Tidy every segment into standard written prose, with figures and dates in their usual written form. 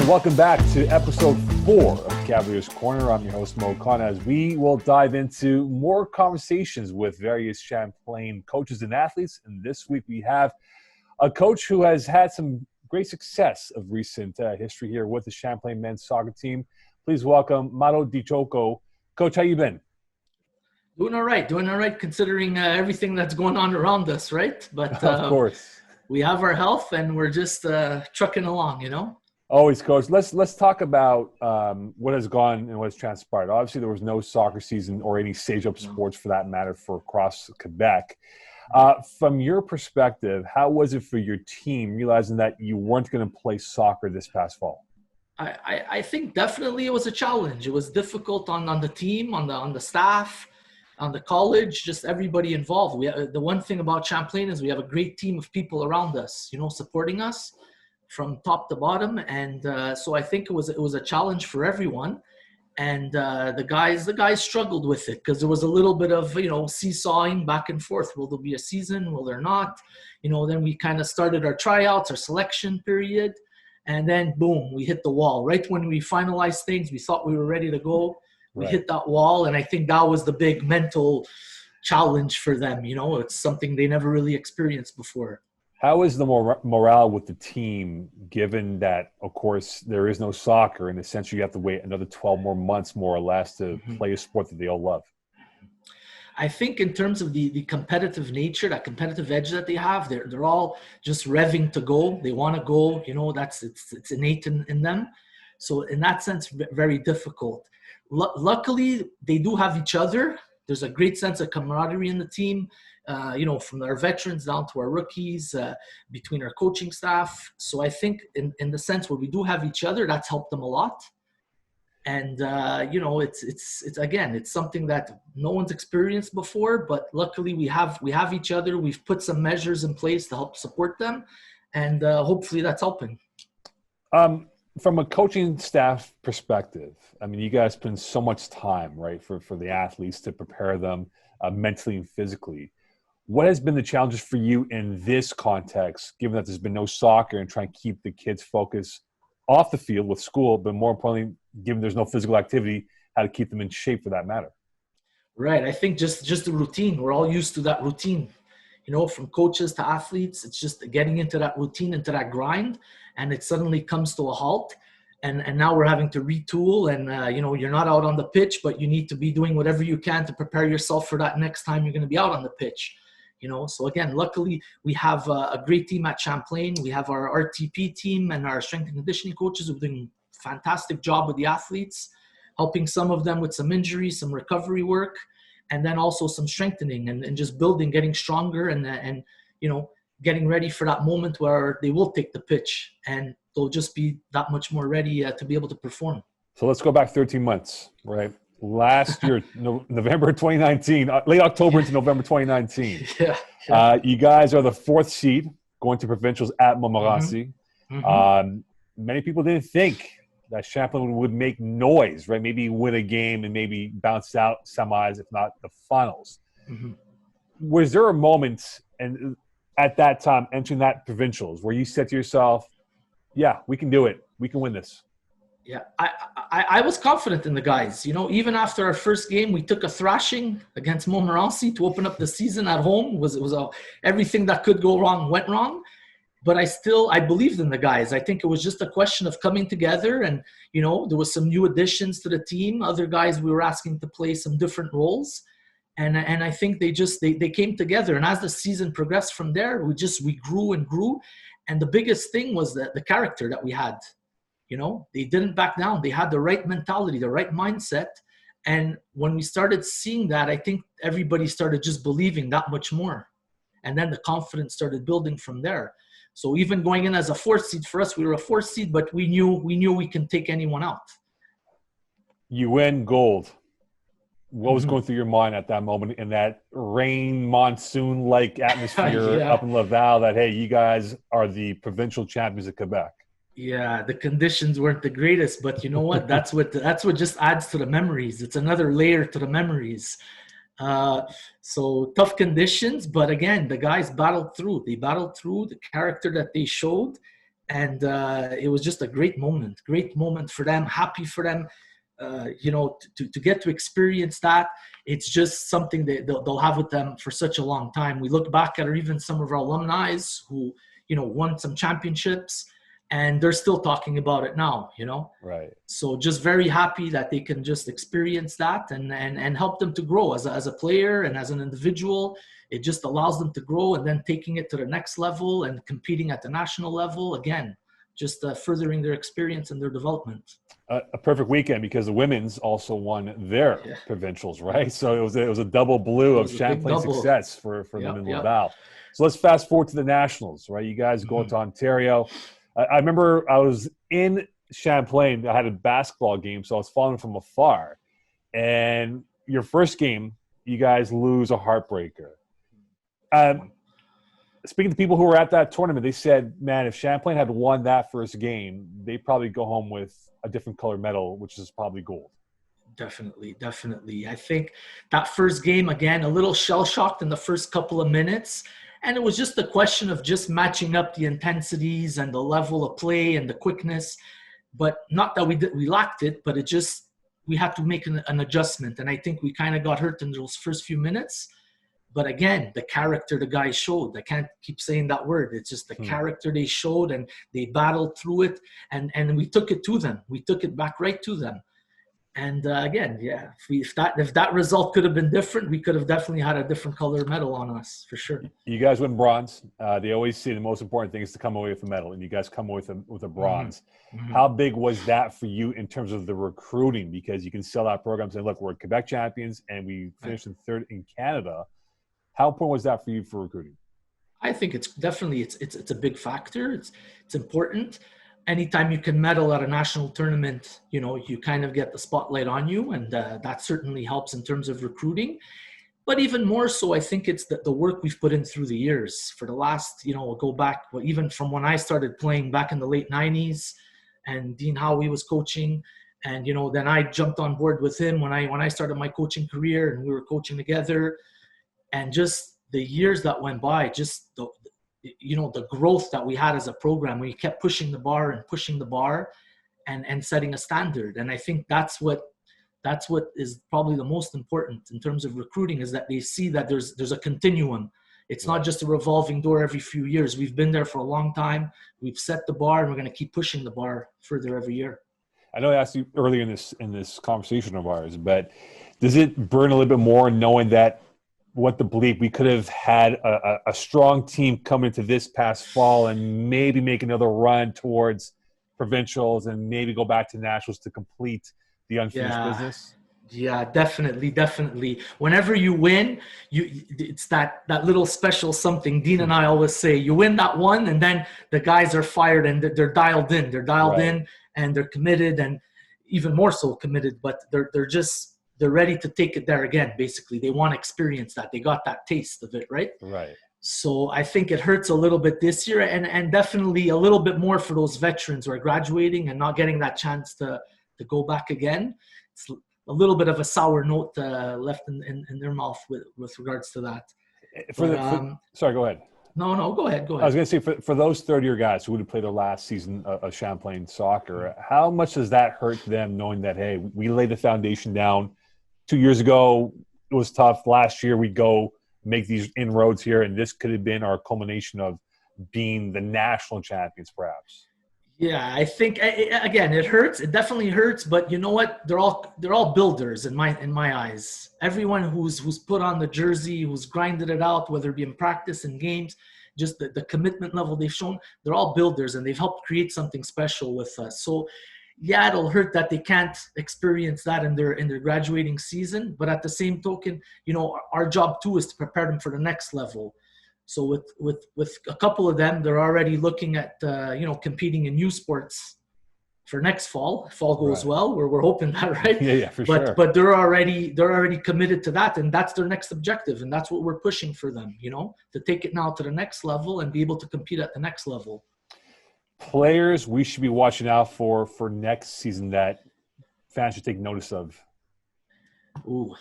and welcome back to episode 4 of Cavaliers Corner. I'm your host, Moe Khan, as we will dive into more conversations with various Champlain coaches and athletes. And this week we have a coach who has had some great success of recent history here with the Champlain men's soccer team. Please welcome Mauro DiCiocco. Coach, how you been? Doing all right, considering everything that's going on around us, right? But of course, we have our health, and we're just trucking along, you know? Always, Coach. Let's talk about what has gone and what has transpired. Obviously, there was no soccer season or any stage-up sports, for that matter, for across Quebec. From your perspective, how was it for your team, realizing that you weren't going to play soccer this past fall? I think definitely it was a challenge. It was difficult on the team, on the staff, on the college, just everybody involved. The one thing about Champlain is we have a great team of people around us, you know, supporting us from top to bottom, and so I think it was a challenge for everyone, and the guys struggled with it because there was a little bit of, you know, seesawing back and forth. Will there be a season? Will there not? You know, then we kind of started our tryouts, our selection period, and then boom, we hit the wall. Right when we finalized things, we thought we were ready to go. We hit that wall, and I think that was the big mental challenge for them. You know, it's something they never really experienced before. How is the morale with the team, given that, of course, there is no soccer, in the sense you have to wait another 12 more months, more or less, to play a sport that they all love? I think in terms of the competitive nature, that competitive edge that they have, they're all just revving to go. They want to go, you know, it's innate in them. So in that sense, very difficult. Luckily, they do have each other. There's a great sense of camaraderie in the team. You know, from our veterans down to our rookies, between our coaching staff. So I think in the sense where we do have each other, that's helped them a lot. And, you know, it's again, it's something that no one's experienced before, but luckily we have each other. We've put some measures in place to help support them, and hopefully that's helping. From a coaching staff perspective, I mean, you guys spend so much time, right, for the athletes to prepare them mentally and physically. What has been the challenges for you in this context, given that there's been no soccer, and trying to keep the kids focused off the field with school, but more importantly, given there's no physical activity, how to keep them in shape for that matter? Right. I think just the routine. We're all used to that routine, you know, from coaches to athletes. It's just getting into that routine, into that grind, and it suddenly comes to a halt. And now we're having to retool, and, you know, you're not out on the pitch, but you need to be doing whatever you can to prepare yourself for that next time you're going to be out on the pitch. You know, so again, luckily we have a great team at Champlain. We have our RTP team and our strength and conditioning coaches who are doing a fantastic job with the athletes, helping some of them with some injuries, some recovery work, and then also some strengthening and just building, getting stronger, and you know, getting ready for that moment where they will take the pitch and they'll just be that much more ready to be able to perform. So let's go back 13 months, right? Last year, November 2019, late October into November 2019. Yeah. You guys are the 4th seed going to provincials at Montmorency. Many people didn't think that Champlain would make noise, right? Maybe win a game and maybe bounce out semis, if not the finals. Was there a moment, and at that time, entering that provincials, where you said to yourself, yeah, we can do it. We can win this? Yeah, I was confident in the guys. You know, even after our first game, we took a thrashing against Montmorency to open up the season at home. It was everything that could go wrong went wrong. But I believed in the guys. I think it was just a question of coming together, and, you know, there was some new additions to the team. Other guys we were asking to play some different roles. And I think they came together. And as the season progressed from there, we grew and grew. And the biggest thing was the character that we had. You know, they didn't back down. They had the right mentality, the right mindset. And when we started seeing that, I think everybody started just believing that much more. And then the confidence started building from there. So even going in as a 4th seed, for us, we were a 4th seed, but we knew we can take anyone out. You win gold. What was going through your mind at that moment, in that rain, monsoon-like atmosphere up in Laval, that, hey, you guys are the provincial champions of Quebec? Yeah, the conditions weren't the greatest, but you know what? That's what just adds to the memories. It's another layer to the memories. So tough conditions, but again, the guys battled through. They battled through. The character that they showed And it was just a great moment for them, happy for them, to get to experience that. It's just something that they'll have with them for such a long time. We look back at even some of our alumni who, won some championships, and they're still talking about it now, Right. So just very happy that they can just experience that and help them to grow as a player and as an individual. It just allows them to grow, and then taking it to the next level and competing at the national level again, just furthering their experience and their development. A perfect weekend because the women's also won their provincials, right? So it was a double blue of Champlain success for them in Laval. So let's fast forward to the nationals, right? You guys go to Ontario. I remember I was in Champlain. I had a basketball game, so I was following from afar. And your first game, you guys lose a heartbreaker. Speaking to people who were at that tournament, they said, man, if Champlain had won that first game, they'd probably go home with a different color medal, which is probably gold. Definitely. I think that first game, again, a little shell-shocked in the first couple of minutes. And it was just a question of just matching up the intensities and the level of play and the quickness. But not that we lacked it, but we had to make an adjustment. And I think we kind of got hurt in those first few minutes. But again, the character the guys showed, I can't keep saying that word. It's just the character they showed, and they battled through it, and we took it to them. We took it back right to them. And again, if that result could have been different, we could have definitely had a different color medal on us for sure. You guys win bronze. They always say the most important thing is to come away with a medal, and you guys come away with a bronze. Mm-hmm. How big was that for you in terms of the recruiting? Because you can sell out programs and look, we're Quebec champions, and we finished in third in Canada. How important was that for you for recruiting? I think it's definitely it's a big factor. It's important. Anytime you can medal at a national tournament, you kind of get the spotlight on you, and that certainly helps in terms of recruiting. But even more so, I think it's the work we've put in through the years. For the last, we'll go back, even from when I started playing back in the late 90s, and Dean Howie was coaching, and then I jumped on board with him when I started my coaching career, and we were coaching together. And just the years that went by, just the growth that we had as a program, we kept pushing the bar and setting a standard. And I think that's what is probably the most important in terms of recruiting, is that they see that there's a continuum. It's not just a revolving door every few years. We've been there for a long time. We've set the bar, and we're going to keep pushing the bar further every year. I know I asked you earlier in this conversation of ours, but does it burn a little bit more knowing that what the belief we could have had a strong team come into this past fall and maybe make another run towards provincials and maybe go back to nationals to complete the unfinished business? Yeah, definitely. Whenever you win, it's that little special something. Dean and I always say, you win that one, and then the guys are fired and they're dialed in. They're dialed in, and they're committed, and even more so committed. But they're ready to take it there again. Basically, they want to experience that. They got that taste of it, right? Right. So I think it hurts a little bit this year, and definitely a little bit more for those veterans who are graduating and not getting that chance to go back again. It's a little bit of a sour note left in their mouth with regards to that. Sorry, go ahead. No, go ahead. I was going to say, for those third-year guys who would have played their last season of Champlain soccer, how much does that hurt them knowing that, hey, we laid the foundation down 2 years ago, it was tough. Last year, we go make these inroads here, and this could have been our culmination of being the national champions, perhaps. Yeah, I think again, it hurts. It definitely hurts, but you know what? They're all builders in my eyes. Everyone who's put on the jersey, who's grinded it out, whether it be in practice and games, just the commitment level they've shown, they're all builders, and they've helped create something special with us. So yeah, it'll hurt that they can't experience that in their graduating season, but at the same token, our job too is to prepare them for the next level. So with a couple of them, they're already looking at competing in youth sports for next fall. If all goes well, we're hoping that, right? Yeah, for sure. But they're already committed to that, and that's their next objective, and that's what we're pushing for them. To take it now to the next level and be able to compete at the next level. Players we should be watching out for next season that fans should take notice of. Ooh.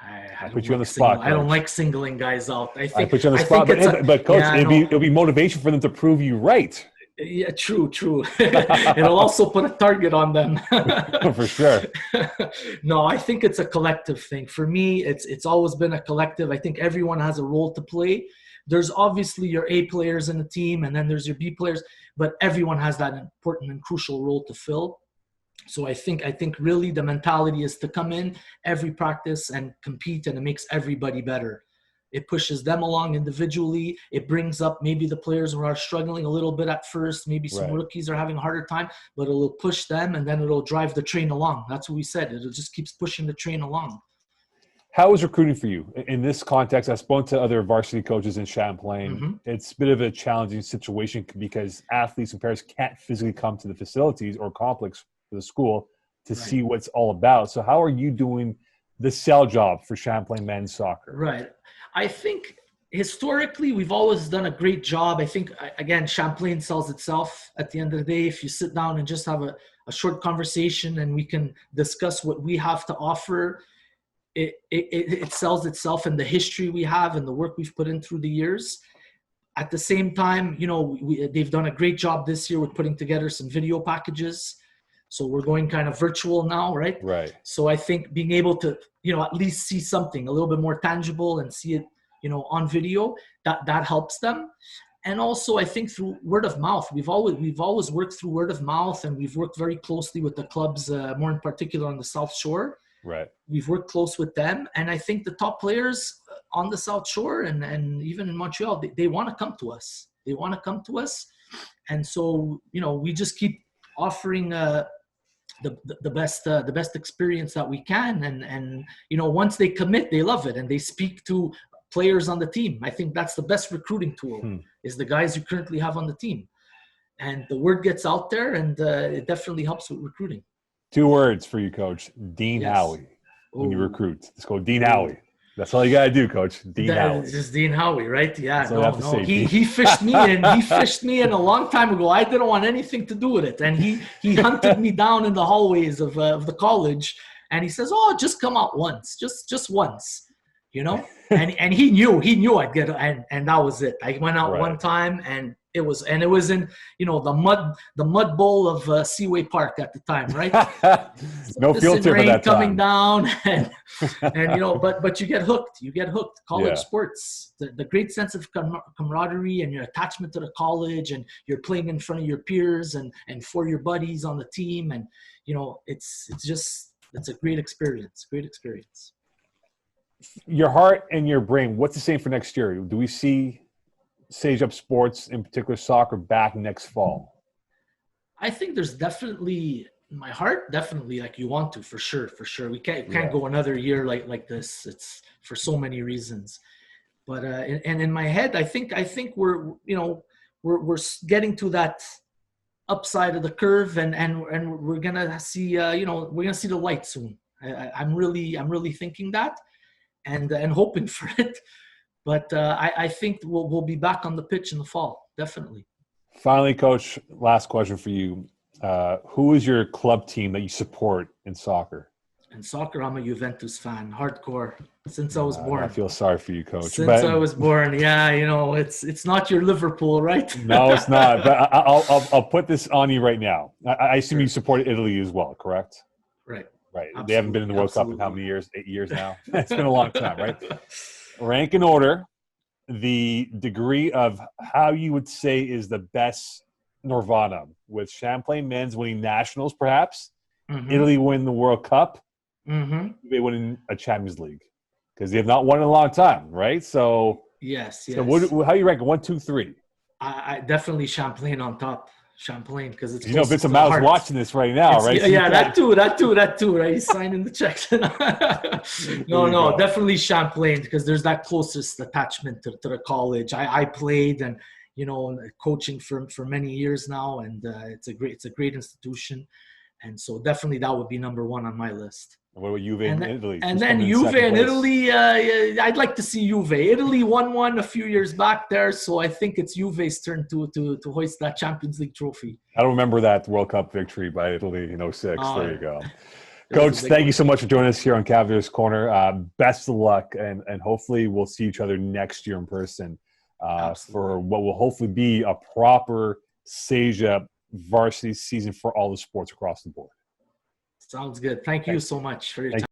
I put you on the spot. I don't like singling guys out. I put you on the spot, but coach, it'll be motivation for them to prove you right. Yeah, true. It'll also put a target on them. For sure. No, I think it's a collective thing. For me, it's always been a collective. I think everyone has a role to play. There's obviously your A players in the team, and then there's your B players, but everyone has that important and crucial role to fill. So I think really the mentality is to come in every practice and compete, and it makes everybody better. It pushes them along individually. It brings up maybe the players who are struggling a little bit at first. Maybe some rookies are having a harder time, but it'll push them, and then it'll drive the train along. That's what we said. It just keeps pushing the train along. How is recruiting for you? In this context, I've spoken to other varsity coaches in Champlain. Mm-hmm. It's a bit of a challenging situation because athletes and players can't physically come to the facilities or complex for the school to see what's all about. So how are you doing the sell job for Champlain men's soccer? Right. I think historically we've always done a great job. I think, again, Champlain sells itself at the end of the day. If you sit down and just have a short conversation and we can discuss what we have to offer, it sells itself, and the history we have and the work we've put in through the years. At the same time, they've done a great job this year with putting together some video packages. So we're going kind of virtual now, right? Right. So I think being able to, at least see something a little bit more tangible and see it, on video, that helps them. And also I think through word of mouth, we've always worked through word of mouth, and we've worked very closely with the clubs, more in particular on the South Shore. Right. We've worked close with them. And I think the top players on the South Shore and even in Montreal, they want to come to us. They want to come to us. And so, we just keep offering the best experience that we can. And once they commit, they love it. And they speak to players on the team. I think that's the best recruiting tool is the guys you currently have on the team. And the word gets out there, and it definitely helps with recruiting. 2 words for you, Coach. Dean Howie. When you recruit, let's go Dean Howie. That's all you gotta do, Coach. Dean Howie. Just Dean Howie, right? Yeah. No. He fished me in. He fished me in a long time ago. I didn't want anything to do with it, and he hunted me down in the hallways of the college, and he says, "Oh, just come out once, just once." And he knew I'd get, and that was it. I went out one time, and it was in the mud bowl of Seaway Park at the time, right? No filter for that time. Coming down, and but you get hooked. You get hooked. College sports, the great sense of camaraderie and your attachment to the college, and you're playing in front of your peers and for your buddies on the team, and it's a great experience. Great experience. Your heart and your brain, what's the same for next year? Do we see Sage Up Sports, in particular soccer, back next fall? I think there's definitely, in my heart, definitely, like, you want to, for sure. We can't go another year like this. It's for so many reasons. But and in my head, I think we're getting to that upside of the curve, and we're gonna see the light soon. I'm really thinking that. And hoping for it, but I think we'll be back on the pitch in the fall, definitely. Finally, Coach, last question for you: who is your club team that you support in soccer? In soccer, I'm a Juventus fan, hardcore, since I was born. I feel sorry for you, Coach. Since I was born, it's not your Liverpool, right? No, it's not. But I'll put this on you right now. I assume you support Italy as well, correct? Right. Right. Absolutely. They haven't been in the World Cup in how many years? 8 years now? It's been a long time, right? Rank in order the degree of how you would say is the best Nirvana, with Champlain men's winning nationals, perhaps, Italy win the World Cup, they win a Champions League, because they have not won in a long time, right? So yes. So how do you rank it? 1, 2, 3? I definitely Champlain on top. Champlain, because it's Vincent Mao's watching this right now, right? So that too, right? He's signing the checks. No, definitely Champlain, because there's that closest attachment to the college. I played and coaching for many years now, and it's a great institution, and so definitely that would be number 1 on my list. What about Juve in Italy? And then Juve in Italy, I'd like to see Juve. Italy won a few years back there, so I think it's Juve's turn to hoist that Champions League trophy. I don't remember that World Cup victory by Italy in 2006. There you go. Coach, thank you so much for joining us here on Cavaliers Corner. Best of luck, and hopefully we'll see each other next year in person for what will hopefully be a proper Seja varsity season for all the sports across the board. Sounds good. Thank you so much for your time.